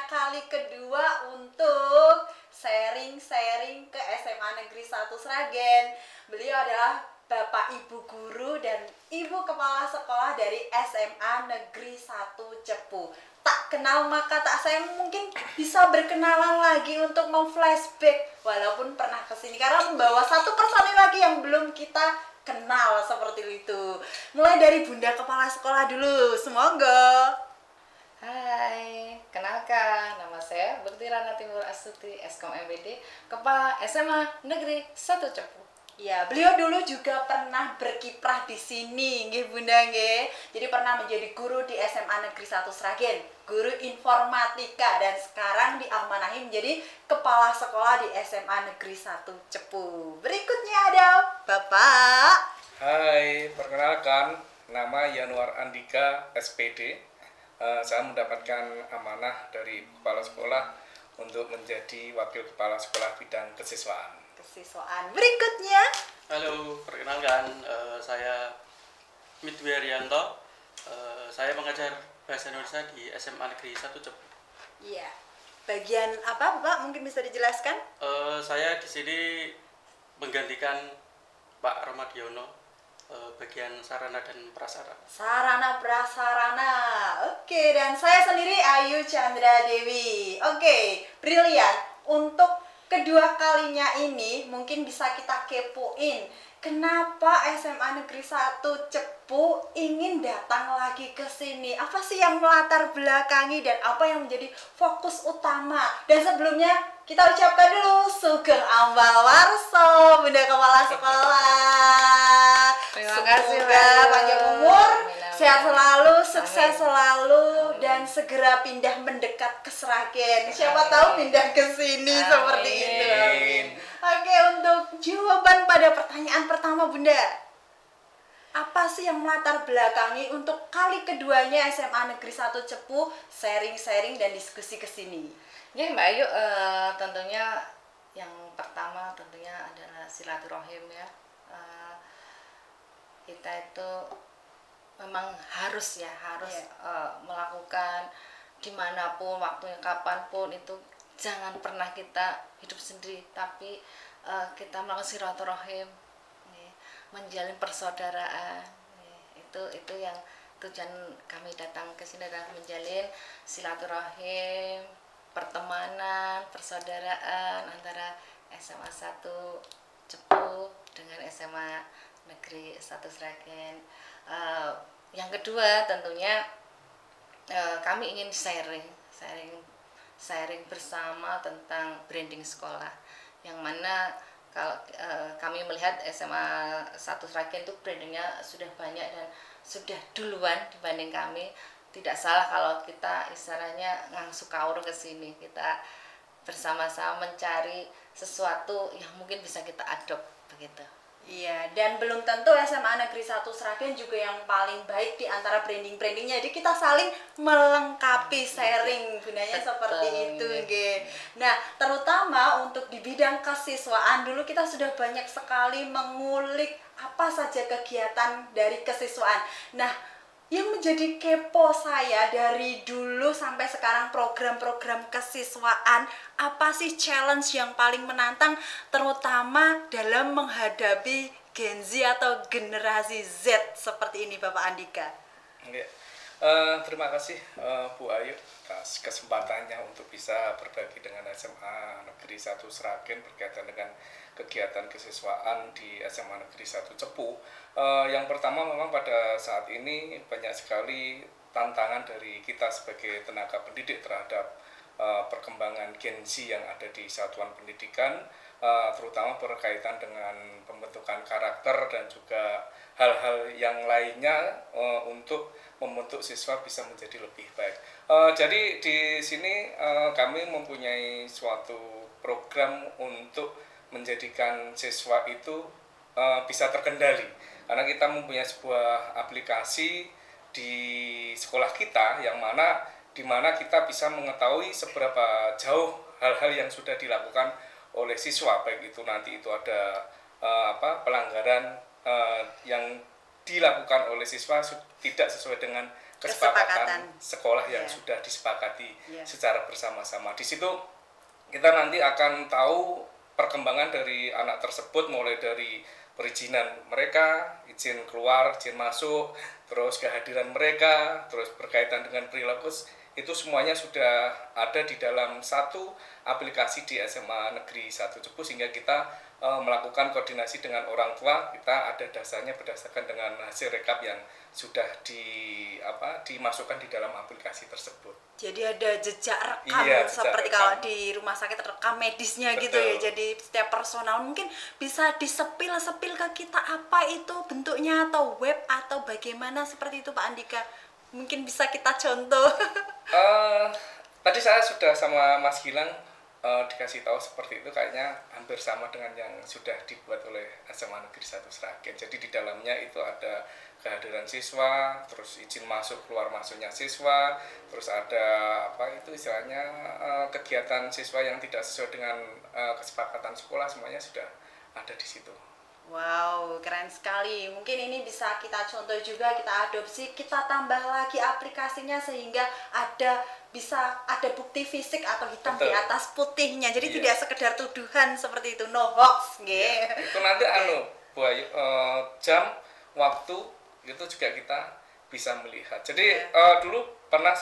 kali kedua untuk sharing-sharing ke SMA Negeri 1 Sragen. Beliau adalah Bapak Ibu Guru dan Ibu Kepala Sekolah dari SMA Negeri 1 Cepu. Tak kenal maka tak sayang, mungkin bisa berkenalan lagi untuk memflashback walaupun pernah kesini karena membawa satu personil lagi yang belum kita kenal seperti itu. Mulai dari Bunda Kepala Sekolah dulu, semoga. Hai, kenalkan, nama saya Bekti Rana Timur Astuti, Eskom MBD, Kepala SMA Negeri 1 Cepu. Ya, beliau dulu juga pernah berkiprah di sini, nggih Bunda nggih. Jadi pernah menjadi guru di SMA Negeri 1 Sragen, guru informatika, dan sekarang diamanahi menjadi kepala sekolah di SMA Negeri 1 Cepu. Berikutnya ada Bapak. Hai, perkenalkan, nama Yanuar Andika SPD. Saya mendapatkan amanah dari kepala sekolah untuk menjadi wakil kepala sekolah bidang kesiswaan. Berikutnya. Halo, perkenalkan, saya Midwi Arianto. Saya mengajar Bahasa Indonesia di SMA Negeri 1 Cepu. Iya. Bagian apa, Bapak? Mungkin bisa dijelaskan? Saya di sini menggantikan Pak Romadiono, bagian sarana dan prasarana. Sarana prasarana. Oke, dan saya sendiri Ayu Chandra Dewi. Oke, brilian. Untuk kedua kalinya ini mungkin bisa kita kepoin kenapa SMA Negeri 1 Cepu ingin datang lagi ke sini. Apa sih yang melatar belakangi dan apa yang menjadi fokus utama? Dan sebelumnya kita ucapkan dulu Sugeng Ambal Warso, Bunda Kepala Sekolah. Terima kasih, Semoga panjang umur, sehat selalu, sukses Amin. selalu, dan segera pindah mendekat ke Sragen. Siapa tahu pindah ke sini seperti itu. Amin. Oke, untuk jawaban pada pertanyaan pertama Bunda, apa sih yang melatar belakangi untuk kali keduanya SMA Negeri 1 Cepu sharing-sharing dan diskusi ke sini? Ya Mbak Ayu, tentunya yang pertama tentunya adalah silaturahim ya. Kita itu memang harus melakukan dimanapun, waktunya kapanpun itu jangan pernah kita hidup sendiri, tapi kita melakukan silaturahim, menjalin persaudaraan. Itu yang tujuan kami datang ke sini adalah menjalin silaturahim, pertemanan, persaudaraan antara SMA 1 Cepu dengan SMA Negeri 1 Sragen. Yang kedua tentunya kami ingin sharing bersama tentang branding sekolah, yang mana kalau kami melihat SMA 1 Sragen itu brandingnya sudah banyak dan sudah duluan dibanding kami. Tidak salah kalau kita istilahnya ngangsu kaur ke sini, kita bersama-sama mencari sesuatu yang mungkin bisa kita adopt begitu. Iya, dan belum tentu SMA Negeri 1 Sragen juga yang paling baik di antara branding-brandingnya. Jadi kita saling melengkapi, sharing, gunanya seperti itu, nggih. Nah, terutama untuk di bidang kesiswaan dulu kita sudah banyak sekali mengulik apa saja kegiatan dari kesiswaan. Nah, yang menjadi kepo saya dari dulu sampai sekarang program-program kesiswaan, apa sih challenge yang paling menantang terutama dalam menghadapi Gen Z atau generasi Z seperti ini Bapak Andika? Oke. Terima kasih Bu Ayu atas kesempatannya untuk bisa berbagi dengan SMA Negeri 1 Sragen berkaitan dengan kegiatan kesiswaan di SMA Negeri 1 Cepu. Yang pertama memang pada saat ini banyak sekali tantangan dari kita sebagai tenaga pendidik terhadap perkembangan Gen Z yang ada di satuan pendidikan, terutama berkaitan dengan pembentukan karakter dan juga hal-hal yang lainnya untuk membentuk siswa bisa menjadi lebih baik. Jadi di sini kami mempunyai suatu program untuk menjadikan siswa itu bisa terkendali, karena kita mempunyai sebuah aplikasi di sekolah kita yang mana di mana kita bisa mengetahui seberapa jauh hal-hal yang sudah dilakukan oleh siswa, baik itu nanti itu ada pelanggaran yang dilakukan oleh siswa tidak sesuai dengan kesepakatan sekolah yang sudah disepakati secara bersama-sama. Di situ kita nanti akan tahu perkembangan dari anak tersebut, mulai dari perizinan mereka, izin keluar, izin masuk, terus kehadiran mereka, terus berkaitan dengan perilaku, itu semuanya sudah ada di dalam satu aplikasi di SMA Negeri 1 Cepu, sehingga kita melakukan koordinasi dengan orang tua. Kita ada dasarnya berdasarkan dengan hasil rekap yang sudah dimasukkan di dalam aplikasi tersebut. Jadi ada jejak rekam, seperti rekam. Kalau di rumah sakit rekam medisnya. Betul. Gitu ya. Jadi setiap personal mungkin bisa disepil ke kita apa itu bentuknya, atau web atau bagaimana seperti itu Pak Andika. Mungkin bisa kita contoh. Tadi saya sudah sama Mas Gilang dikasih tahu seperti itu, kayaknya hampir sama dengan yang sudah dibuat oleh SMA Negeri 1 Sragen. Jadi di dalamnya itu ada kehadiran siswa, terus izin masuk keluar masuknya siswa, terus ada istilahnya kegiatan siswa yang tidak sesuai dengan kesepakatan sekolah, semuanya sudah ada di situ. Wow, keren sekali. Mungkin ini bisa kita contoh juga, kita adopsi, kita tambah lagi aplikasinya sehingga bisa ada bukti fisik atau hitam. Betul. Di atas putihnya. Jadi tidak sekedar tuduhan seperti itu, no hoax, Itu nanti Bu Ayu, jam, waktu itu juga kita bisa melihat. Jadi dulu pernah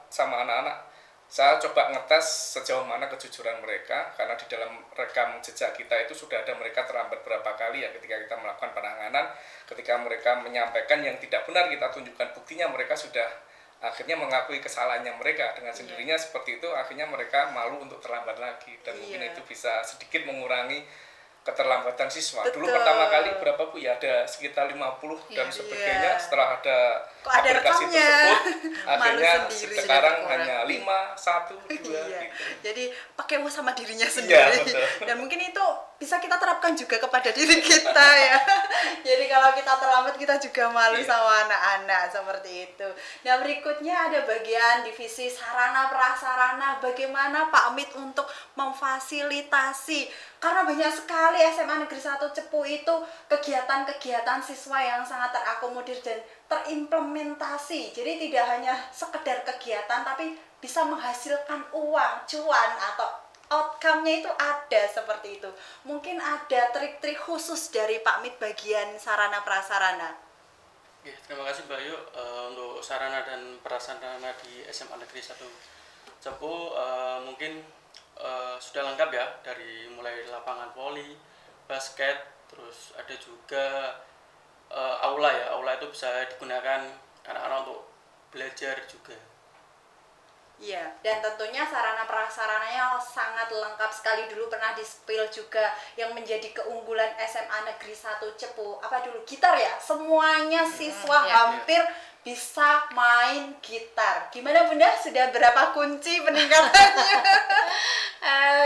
sama anak-anak saya coba ngetes sejauh mana kejujuran mereka, karena di dalam rekam jejak kita itu sudah ada mereka terlambat berapa kali ya ketika kita melakukan penanganan. Ketika mereka menyampaikan yang tidak benar, kita tunjukkan buktinya, mereka sudah akhirnya mengakui kesalahannya mereka dengan sendirinya. Seperti itu akhirnya mereka malu untuk terlambat lagi, dan mungkin itu bisa sedikit mengurangi keterlambatan siswa. Betul. Dulu pertama kali berapa Bu ya, ada sekitar 50 dan sebagainya. Setelah ada aplikasi tersebut akhirnya sekarang hanya 5, 1, 2 gitu. Jadi pakai sama dirinya sendiri. Dan mungkin itu bisa kita terapkan juga kepada diri kita ya. Jadi kalau kita terlambat kita juga malu sama anak-anak seperti itu. Nah, berikutnya ada bagian divisi sarana prasarana. Bagaimana Pak Amit untuk memfasilitasi, karena banyak sekali SMA Negeri 1 Cepu itu kegiatan-kegiatan siswa yang sangat terakomodir dan terimplementasi. Jadi tidak hanya sekedar kegiatan tapi bisa menghasilkan uang, cuan, atau outcome-nya itu ada seperti itu. Mungkin ada trik-trik khusus dari Pak Mit bagian sarana prasarana. Terima kasih Mbak Ayu. Untuk sarana dan prasarana di SMA Negeri 1 Cepu mungkin sudah lengkap ya, dari mulai lapangan voli, basket, terus ada juga aula ya. Aula itu bisa digunakan anak-anak untuk belajar juga. Iya, dan tentunya sarana prasarananya sangat lengkap sekali. Dulu pernah di-spill juga yang menjadi keunggulan SMA Negeri 1 Cepu. Apa dulu? Gitar ya? Semuanya siswa hampir bisa main gitar. Gimana Bunda? Sudah berapa kunci peningkatannya?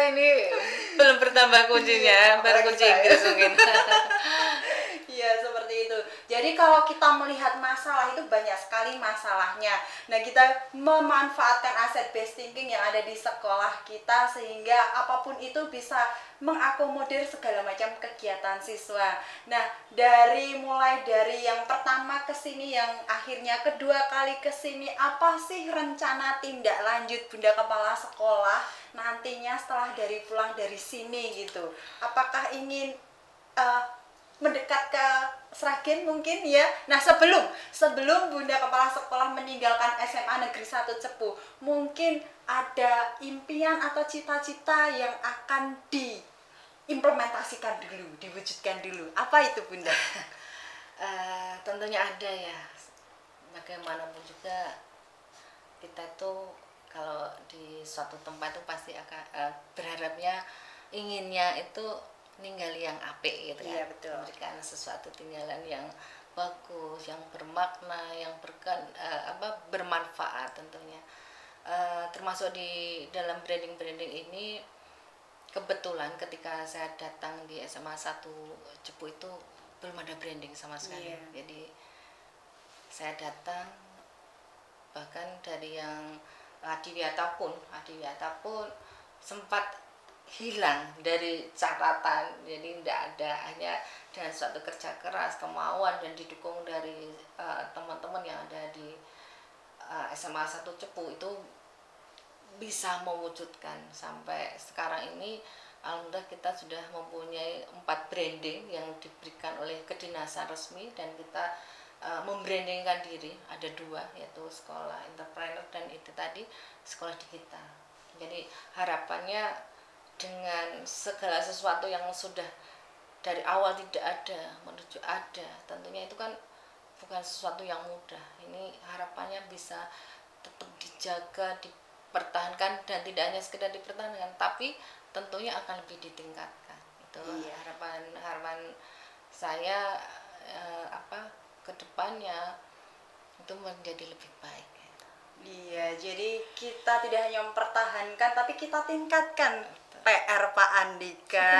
Ini belum bertambah kuncinya, baru kunci Inggris mungkin. Iya, seperti itu. Jadi kalau kita melihat masalah itu banyak sekali masalahnya. Nah, kita memanfaatkan aset based thinking yang ada di sekolah kita sehingga apapun itu bisa mengakomodir segala macam kegiatan siswa. Nah, mulai dari yang pertama ke sini, yang akhirnya kedua kali ke sini, apa sih rencana tindak lanjut Bunda Kepala Sekolah nantinya setelah pulang dari sini gitu? Apakah ingin mendekat ke Sragen mungkin ya. Nah, sebelum Bunda Kepala Sekolah meninggalkan SMA Negeri 1 Cepu, mungkin ada impian atau cita-cita yang akan diimplementasikan dulu, diwujudkan dulu. Apa itu Bunda? Tentunya ada ya. Bagaimanapun juga kita tuh kalau di suatu tempat itu pasti akan berharapnya, inginnya itu ninggali yang apik gitu kan. Iya, betul. Memberikan sesuatu tinggalan yang bagus, yang bermakna, yang bermanfaat tentunya. Termasuk di dalam branding ini, kebetulan ketika saya datang di SMA 1 Cepu itu belum ada branding sama sekali. Jadi saya datang, bahkan dari yang Adiwiyata pun sempat hilang dari catatan. Jadi tidak ada, hanya dengan suatu kerja keras, kemauan, dan didukung dari teman-teman yang ada di SMA 1 Cepu itu bisa mewujudkan sampai sekarang ini. Alhamdulillah kita sudah mempunyai 4 branding yang diberikan oleh kedinasan resmi, dan kita membrandingkan diri. Ada 2, yaitu sekolah entrepreneur dan itu tadi sekolah digital. Jadi harapannya dengan segala sesuatu yang sudah dari awal tidak ada menuju ada, tentunya itu kan bukan sesuatu yang mudah. Ini harapannya bisa tetap dijaga, dipertahankan, dan tidak hanya sekedar dipertahankan, tapi tentunya akan lebih ditingkatkan. Itu harapan saya ke depannya itu menjadi lebih baik. Iya, jadi kita tidak hanya mempertahankan tapi kita tingkatkan PR Pak Andika.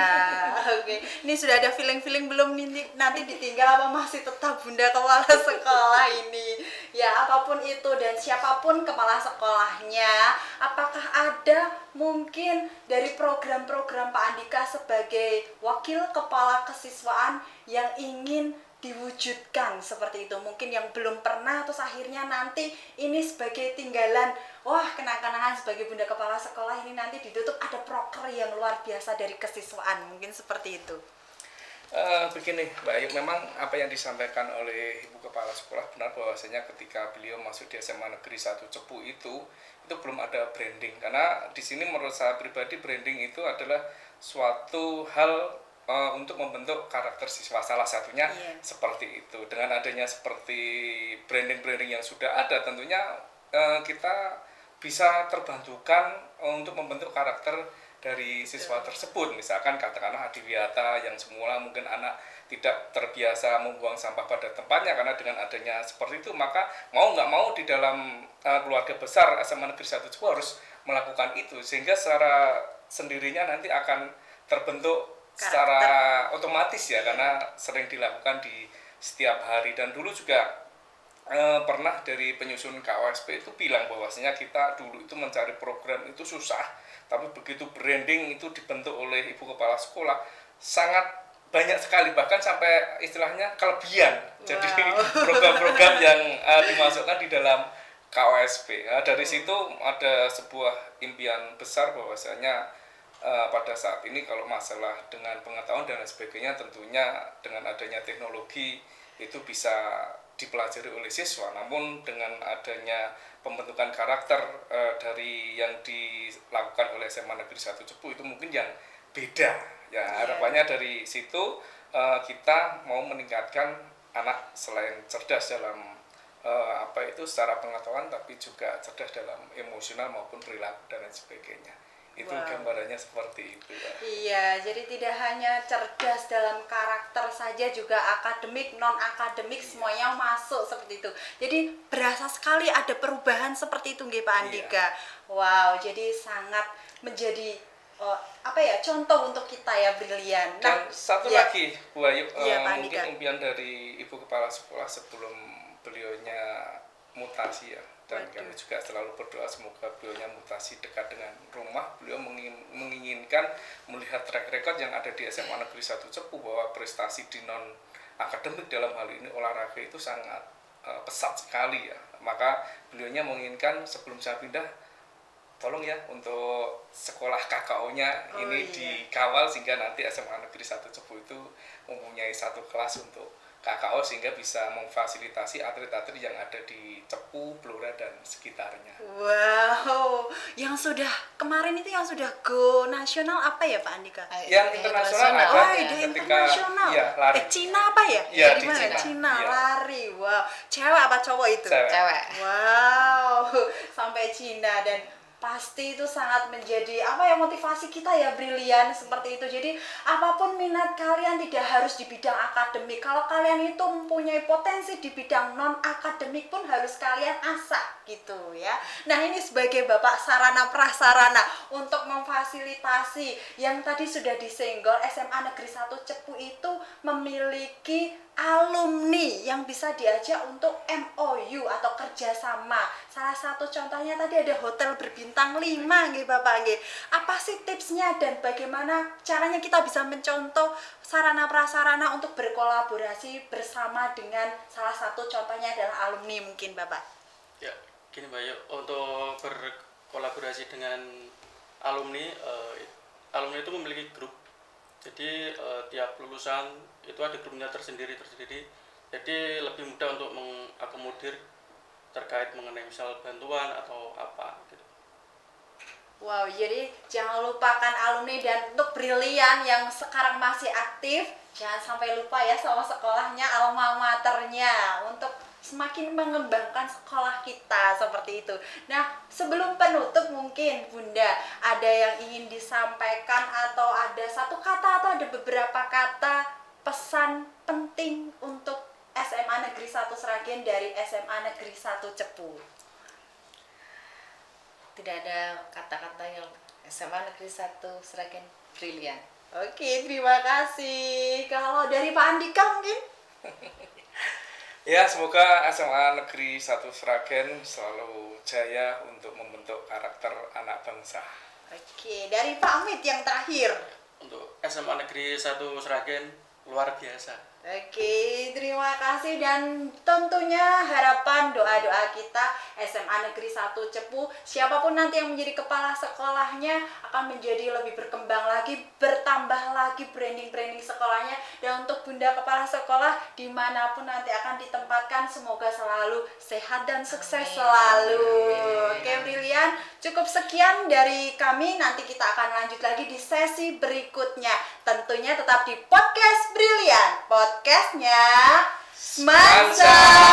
Oke, ini sudah ada feeling-feeling belum nih, nanti ditinggal apa masih tetap Bunda Kepala Sekolah ini? Ya, apapun itu dan siapapun kepala sekolahnya, apakah ada mungkin dari program-program Pak Andika sebagai wakil kepala kesiswaan yang ingin diwujudkan seperti itu, mungkin yang belum pernah terus akhirnya nanti ini sebagai tinggalan, wah kenang-kenangan sebagai Bunda Kepala Sekolah ini nanti ditutup ada proker yang luar biasa dari kesiswaan, mungkin seperti itu. Begini Mbak Ayu, memang apa yang disampaikan oleh Ibu Kepala Sekolah benar, bahwasanya ketika beliau masuk di SMA Negeri 1 Cepu itu belum ada branding, karena di sini menurut saya pribadi branding itu adalah suatu hal untuk membentuk karakter siswa, salah satunya seperti itu. Dengan adanya seperti branding-branding yang sudah ada, tentunya kita bisa terbantukan untuk membentuk karakter dari siswa tersebut. Misalkan katakanlah adiwiyata yang semula mungkin anak tidak terbiasa membuang sampah pada tempatnya, karena dengan adanya seperti itu maka mau nggak mau di dalam keluarga besar SMA Negeri 1 Cepu harus melakukan itu, sehingga secara sendirinya nanti akan terbentuk secara otomatis ya, karena sering dilakukan di setiap hari. Dan dulu juga pernah dari penyusun KOSP itu bilang bahwasanya kita dulu itu mencari program itu susah, tapi begitu branding itu dibentuk oleh Ibu Kepala Sekolah sangat banyak sekali, bahkan sampai istilahnya kelebihan. Jadi program-program yang dimasukkan di dalam KOSP. Dari situ ada sebuah impian besar bahwasanya pada saat ini kalau masalah dengan pengetahuan dan lain sebagainya, tentunya dengan adanya teknologi itu bisa dipelajari oleh siswa, namun dengan adanya pembentukan karakter dari yang dilakukan oleh SMA Negeri 1 Cepu itu mungkin yang beda ya. Harapannya dari situ kita mau meningkatkan anak selain cerdas dalam secara pengetahuan, tapi juga cerdas dalam emosional maupun perilaku dan lain sebagainya. Itu gambarannya seperti itu ya. Iya, jadi tidak hanya cerdas dalam karakter saja, juga akademik, non akademik semuanya masuk seperti itu. Jadi berasa sekali ada perubahan seperti itu nggih Pak Andika. Wow, jadi sangat menjadi contoh untuk kita ya, brilian. Dan satu lagi Bu Ayu, mungkin impian dari Ibu Kepala Sekolah sebelum beliaunya mutasi ya, dan kami juga selalu berdoa semoga beliaunya mutasi dekat dengan rumah. Beliau menginginkan melihat track record yang ada di SMA Negeri 1 Cepu, bahwa prestasi di non akademik dalam hal ini olahraga itu sangat pesat sekali ya. Maka beliaunya menginginkan sebelum saya pindah, tolong ya untuk sekolah KKO-nya dikawal sehingga nanti SMA Negeri 1 Cepu itu mempunyai satu kelas untuk KKO, sehingga bisa memfasilitasi atlet-atlet yang ada di Cepu, Blora, dan sekitarnya. Wow, yang sudah kemarin itu yang sudah go nasional apa ya Pak Andika? Yang internasional ada di internasional. Lari. Cina apa ya? Iya, di mana? Cina ya. Lari. Wow, cewek apa cowok itu? Cewek. Wow, sampai Cina, dan pasti itu sangat menjadi motivasi kita ya, brilian seperti itu. Jadi apapun minat kalian, tidak harus di bidang akademik. Kalau kalian itu mempunyai potensi di bidang non akademik pun harus kalian asah gitu ya. Nah, ini sebagai Bapak sarana prasarana untuk memfasilitasi yang tadi sudah disenggol, SMA Negeri 1 Cepu itu memiliki alumni yang bisa diajak untuk MOU atau kerjasama. Salah satu contohnya tadi ada hotel berbintang 5 nggih Bapak nggih. Apa sih tipsnya dan bagaimana caranya kita bisa mencontoh sarana prasarana untuk berkolaborasi bersama dengan salah satu contohnya adalah alumni mungkin Bapak? Ya, Gini Mbak Ayu, untuk berkolaborasi dengan alumni, alumni itu memiliki grup. Jadi tiap lulusan itu ada grupnya tersendiri. Jadi lebih mudah untuk mengakomodir terkait mengenai misal bantuan atau apa gitu. Wow, jadi jangan lupakan alumni, dan untuk Brilian yang sekarang masih aktif, jangan sampai lupa ya sama sekolahnya, alma maternya, untuk semakin mengembangkan sekolah kita seperti itu. Nah, sebelum penutup mungkin Bunda ada yang ingin disampaikan, atau ada satu kata atau ada beberapa kata pesan penting untuk SMA Negeri 1 Sragen dari SMA Negeri 1 Cepu. Tidak ada kata-kata yang SMA Negeri 1 Sragen brilian. Oke, terima kasih. Kalau dari Pak Andika mungkin? Ya, semoga SMA Negeri 1 Sragen selalu jaya untuk membentuk karakter anak bangsa. Oke, dari Pak Amit yang terakhir. Untuk SMA Negeri 1 Sragen luar biasa. Oke, terima kasih, dan tentunya harapan doa-doa kita SMA Negeri 1 Cepu, siapapun nanti yang menjadi kepala sekolahnya akan menjadi lebih berkembang lagi, bertambah lagi branding sekolahnya. Dan untuk Bunda Kepala Sekolah dimanapun nanti akan ditempatkan, semoga selalu sehat dan sukses selalu. Oke, Brilian, cukup sekian dari kami. Nanti kita akan lanjut lagi di sesi berikutnya. Tentunya tetap di Podcast Brilian, podcastnya Semansa.